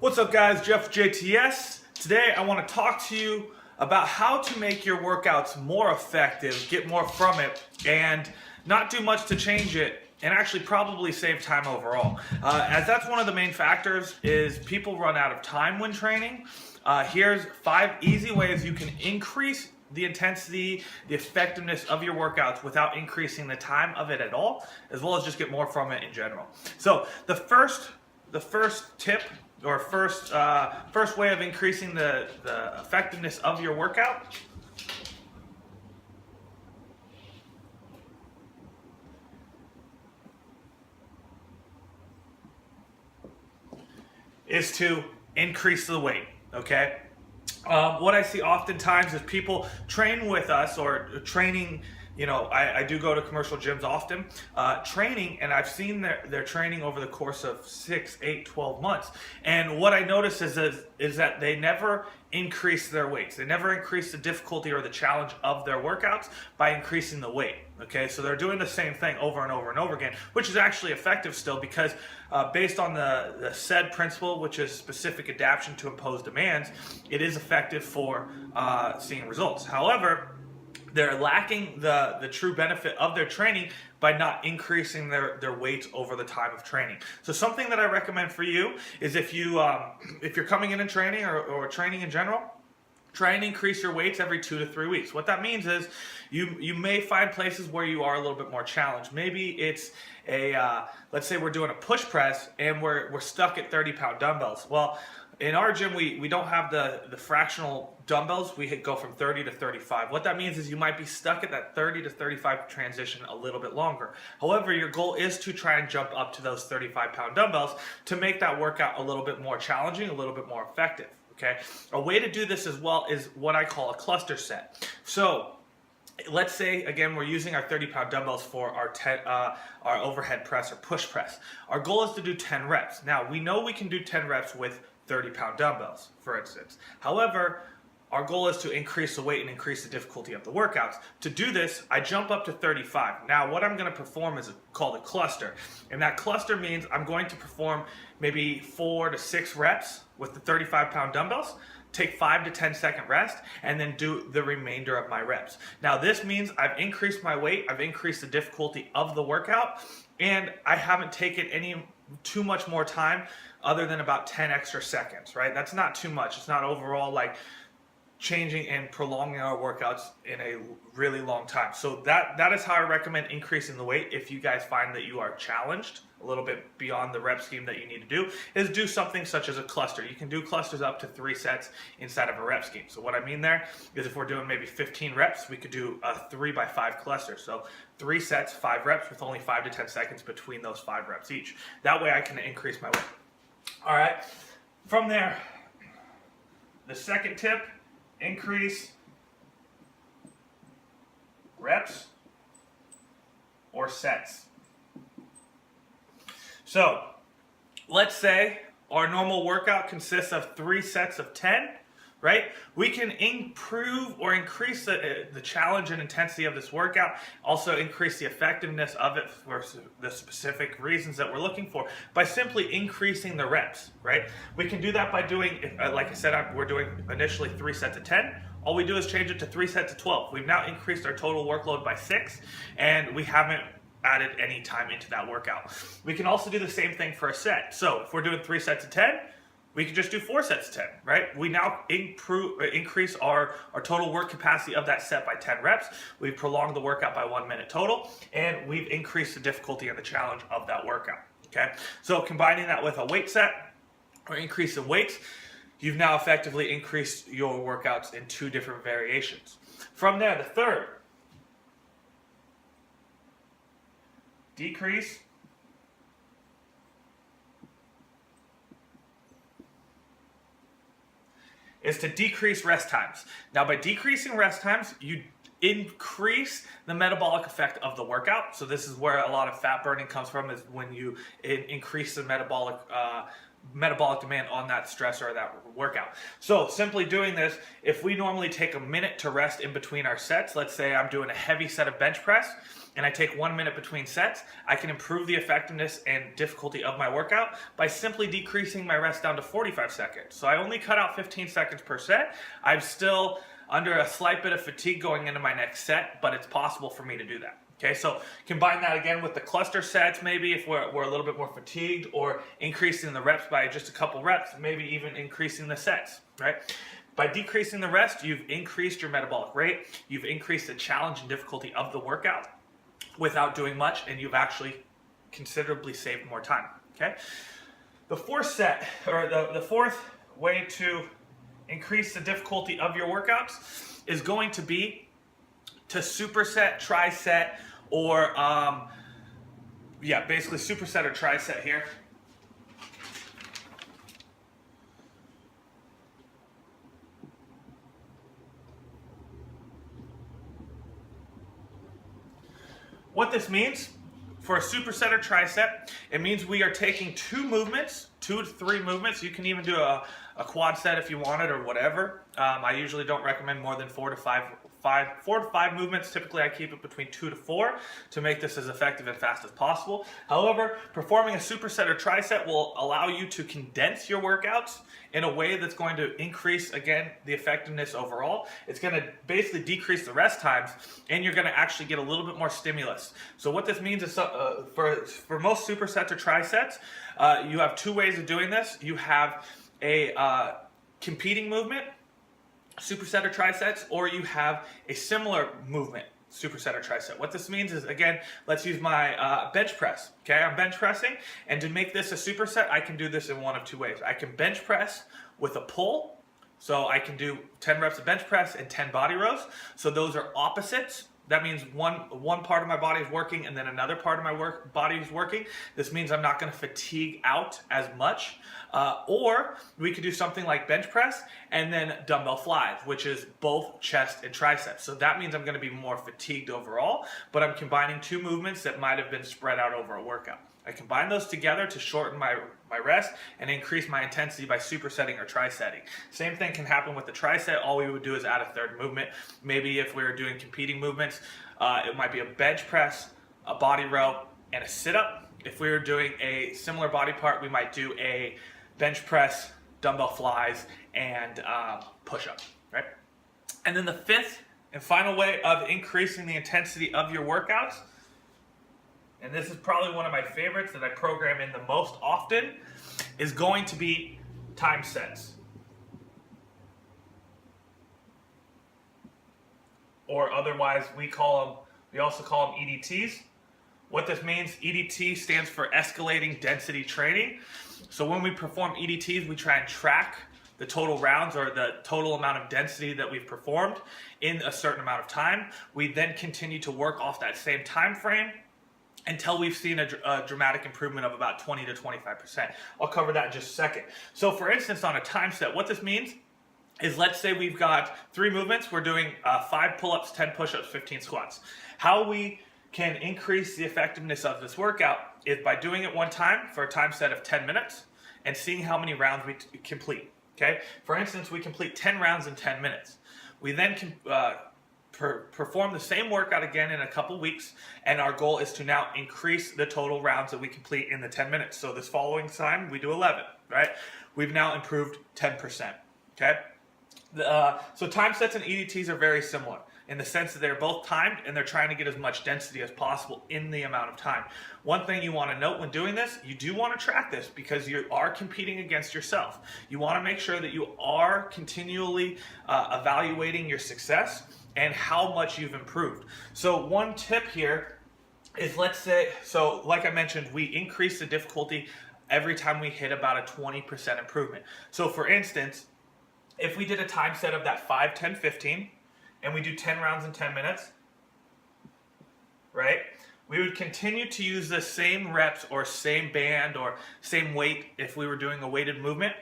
What's up guys, Jeff JTS. Today I want to talk to you about how to make your workouts more effective, get more from it, and not do much to change it, and actually probably save time overall. As that's one of the main factors is people run out of time when training. Here's 5 easy ways you can increase the intensity, the effectiveness of your workouts without increasing the time of it at all, as well as just get more from it in general. So the first tip or first way of increasing the effectiveness of your workout is to increase the weight, okay? What I see oftentimes is people train with us or training, I do go to commercial gyms often, training, and I've seen their training over the course of 6, 8, 12 months. And what I notice is that they never increase their weights. They never increase the difficulty or the challenge of their workouts by increasing the weight. Okay, so they're doing the same thing over and over and over again, which is actually effective still because based on the SAID principle, which is specific adaptation to imposed demands, it is effective for seeing results. However, they're lacking the true benefit of their training by not increasing their weights over the time of training. So something that I recommend for you is if you're coming in and training or training in general, try and increase your weights every 2 to 3 weeks. What that means is you may find places where you are a little bit more challenged. Maybe it's let's say we're doing a push press and we're stuck at 30-pound dumbbells. Well, in our gym, we don't have the fractional dumbbells. We go from 30 to 35. What that means is you might be stuck at that 30 to 35 transition a little bit longer. However, your goal is to try and jump up to those 35-pound dumbbells to make that workout a little bit more challenging, a little bit more effective. Okay? A way to do this as well is what I call a cluster set. So let's say, again, we're using our 30-pound dumbbells for our overhead press or push press. Our goal is to do 10 reps. Now, we know we can do 10 reps with 30-pound dumbbells, for instance. However, our goal is to increase the weight and increase the difficulty of the workouts. To do this, I jump up to 35. Now, what I'm going to perform is called a cluster. And that cluster means I'm going to perform maybe 4 to 6 reps with the 35-pound dumbbells, take 5 to 10 second rest, and then do the remainder of my reps. Now, this means I've increased my weight, I've increased the difficulty of the workout, and I haven't taken too much more time other than about 10 extra seconds, right? That's not too much. It's not overall like changing and prolonging our workouts in a really long time. So that is how I recommend increasing the weight if you guys find that you are challenged a little bit beyond the rep scheme that you need to do, is do something such as a cluster. You can do clusters up to 3 sets inside of a rep scheme. So what I mean there is if we're doing maybe 15 reps, we could do a 3x5 cluster. So 3 sets, 5 reps with only 5 to 10 seconds between those 5 reps each. That way I can increase my weight. All right, from there, the second tip, increase reps or sets. So let's say our normal workout consists of 3 sets of 10, right? We can improve or increase the challenge and intensity of this workout, also increase the effectiveness of it for the specific reasons that we're looking for by simply increasing the reps, right? We can do that by doing, like I said, we're doing initially 3 sets of 10. All we do is change it to 3 sets of 12. We've now increased our total workload by 6, and we haven't added any time into that workout. We can also do the same thing for a set. So if we're doing 3 sets of 10, we can just do 4 sets of 10, right? We now increase our total work capacity of that set by 10 reps. We've prolonged the workout by 1 minute total, and we've increased the difficulty and the challenge of that workout, okay? So combining that with a weight set or increase in weights, you've now effectively increased your workouts in 2 different variations. From there, the third, decrease is to decrease rest times. Now, by decreasing rest times, you increase the metabolic effect of the workout. So this is where a lot of fat burning comes from, is when you increase the metabolic demand on that stress or that workout. So simply doing this, if we normally take a minute to rest in between our sets, let's say I'm doing a heavy set of bench press, and I take 1 minute between sets, I can improve the effectiveness and difficulty of my workout by simply decreasing my rest down to 45 seconds. So I only cut out 15 seconds per set. I'm still under a slight bit of fatigue going into my next set, but it's possible for me to do that. Okay, so combine that again with the cluster sets, maybe if we're a little bit more fatigued, or increasing the reps by just a couple reps, maybe even increasing the sets, right? By decreasing the rest, you've increased your metabolic rate, you've increased the challenge and difficulty of the workout without doing much, and you've actually considerably saved more time, okay? The fourth set, or the fourth way to increase the difficulty of your workouts is going to be to superset, triset, or basically superset or triset here. What this means for a superset or tricep, it means we are taking 2 to 3 movements. You can even do a quad set if you want it, or whatever. I usually don't recommend more than 4 to 5 movements. Typically I keep it between 2 to 4 to make this as effective and fast as possible. However, performing a superset or tricep will allow you to condense your workouts in a way that's going to increase, again, the effectiveness overall. It's going to basically decrease the rest times, and you're going to actually get a little bit more stimulus. So what this means is for most supersets or trisets, you have 2 ways of doing this. You have a competing movement, superset or trisets, or you have a similar movement, superset or tricep. What this means is, again, let's use my bench press. Okay, I'm bench pressing, and to make this a superset, I can do this in one of 2 ways. I can bench press with a pull, so I can do 10 reps of bench press and 10 body rows. So those are opposites. That means one part of my body is working and then another part of my body is working. This means I'm not going to fatigue out as much. Or we could do something like bench press and then dumbbell flies, which is both chest and triceps. So that means I'm going to be more fatigued overall, but I'm combining 2 movements that might have been spread out over a workout. I combine those together to shorten my rest and increase my intensity by supersetting or trisetting. Same thing can happen with the tricep. All we would do is add a 3rd movement. Maybe if we were doing competing movements, it might be a bench press, a body row, and a sit-up. If we were doing a similar body part, we might do a bench press, dumbbell flies, and push-up, right? And then the 5th and final way of increasing the intensity of your workouts, and this is probably one of my favorites that I program in the most often, is going to be time sets. Or otherwise, we also call them EDTs. What this means, EDT stands for escalating density training. So when we perform EDTs, we try and track the total rounds or the total amount of density that we've performed in a certain amount of time. We then continue to work off that same time frame until we've seen a dramatic improvement of about 20 to 25%. I'll cover that in just a second. So for instance, on a time set, what this means is, let's say we've got 3 movements. We're doing 5 pull-ups, 10 push-ups, 15 squats. How we can increase the effectiveness of this workout is by doing it one time for a time set of 10 minutes and seeing how many rounds we complete. Okay? For instance, we complete 10 rounds in 10 minutes. We then perform the same workout again in a couple weeks, and our goal is to now increase the total rounds that we complete in the 10 minutes. So this following time, we do 11, right? We've now improved 10%, okay? So time sets and EDTs are very similar in the sense that they're both timed and they're trying to get as much density as possible in the amount of time. One thing you want to note when doing this, you do want to track this because you are competing against yourself. You want to make sure that you are continually evaluating your success and how much you've improved. So one tip here is, let's say, so like I mentioned, we increase the difficulty every time we hit about a 20% improvement. So for instance, if we did a time set of that 5, 10, 15, and we do 10 rounds in 10 minutes, right? We would continue to use the same reps or same band or same weight if we were doing a weighted movement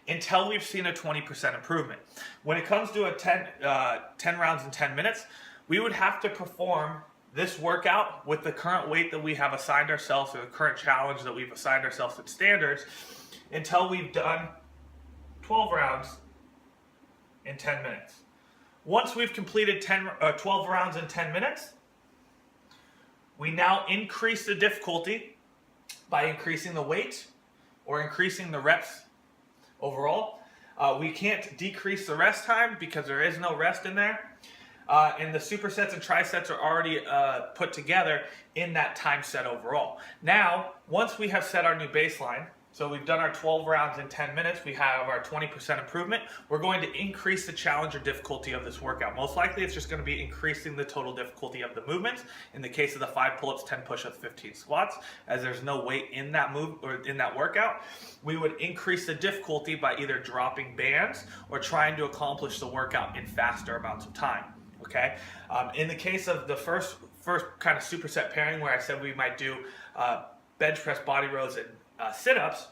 until we've seen a 20% improvement. When it comes to a 10 rounds in 10 minutes, we would have to perform this workout with the current weight that we have assigned ourselves, or the current challenge that we've assigned ourselves at standards, until we've done 12 rounds in 10 minutes. Once we've completed 12 rounds in 10 minutes, We now increase the difficulty by increasing the weight or increasing the reps overall. We can't decrease the rest time because there is no rest in there. And the supersets and trisets are already put together in that time set overall. Now, once we have set our new baseline, so we've done our 12 rounds in 10 minutes, we have our 20% improvement, we're going to increase the challenge or difficulty of this workout. Most likely it's just going to be increasing the total difficulty of the movements. In the case of the 5 pull-ups, 10 push-ups, 15 squats, as there's no weight in that move or in that workout, we would increase the difficulty by either dropping bands or trying to accomplish the workout in faster amounts of time. Okay. In the case of the first kind of superset pairing where I said we might do bench press, body rows, and sit-ups,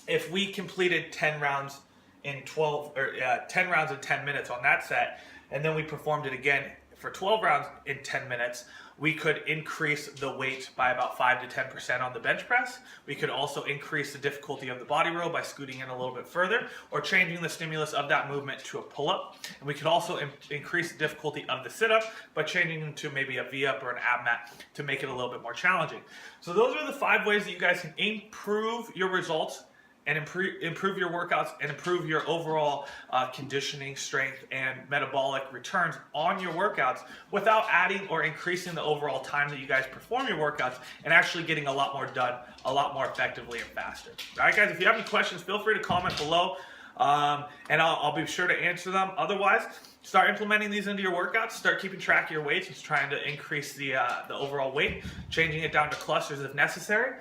if we completed 10 rounds in 10 rounds in 10 minutes on that set, and then we performed it again for 12 rounds in 10 minutes, we could increase the weight by about 5 to 10% on the bench press. We could also increase the difficulty of the body row by scooting in a little bit further or changing the stimulus of that movement to a pull-up. And we could also increase the difficulty of the sit-up by changing them to maybe a V-up or an ab mat to make it a little bit more challenging. So those are the 5 ways that you guys can improve your results and improve your workouts and improve your overall conditioning, strength, and metabolic returns on your workouts without adding or increasing the overall time that you guys perform your workouts and actually getting a lot more done a lot more effectively and faster. All right, guys, if you have any questions, feel free to comment below, and I'll be sure to answer them. Otherwise, start implementing these into your workouts. Start keeping track of your weights, just trying to increase the overall weight, changing it down to clusters if necessary,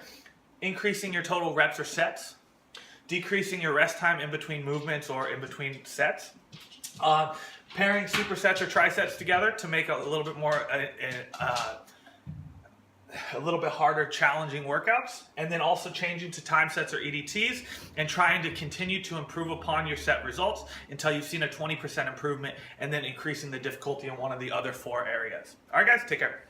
increasing your total reps or sets, decreasing your rest time in between movements or in between sets, pairing supersets or trisets together to make a little bit more, a little bit harder, challenging workouts, and then also changing to time sets or EDTs and trying to continue to improve upon your set results until you've seen a 20% improvement and then increasing the difficulty in one of the other 4 areas. All right, guys, take care.